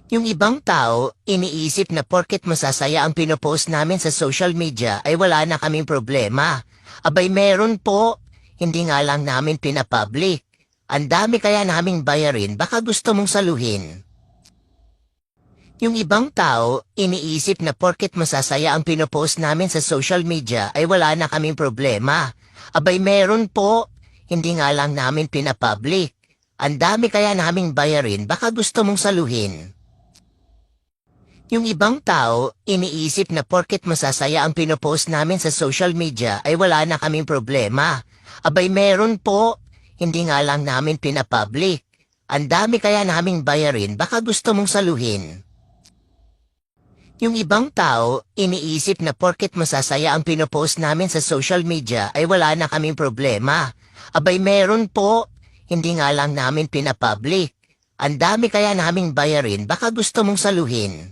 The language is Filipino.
Yung ibang tao, iniisip na porket masasaya ang pinopost namin sa social media ay wala na kaming problema. Abay meron po, hindi nga lang namin pinapublic. Ang dami kaya naming bayarin, baka gusto mong saluhin. Yung ibang tao, iniisip na porket masasaya ang pinopost namin sa social media ay wala na kaming problema. Abay meron po, hindi nga lang namin pinapublic. Ang dami kaya naming bayarin, baka gusto mong saluhin. Yung ibang tao, iniisip na porket masasaya ang pinopost namin sa social media ay wala na kaming problema. Abay meron po, hindi nga lang namin pinapublic. Ang dami kaya naming bayarin, baka gusto mong saluhin. Yung ibang tao, iniisip na porket masasaya ang pinopost namin sa social media ay wala na kaming problema. Abay meron po, hindi nga lang namin pinapublic. Ang dami kaya naming bayarin, baka gusto mong saluhin.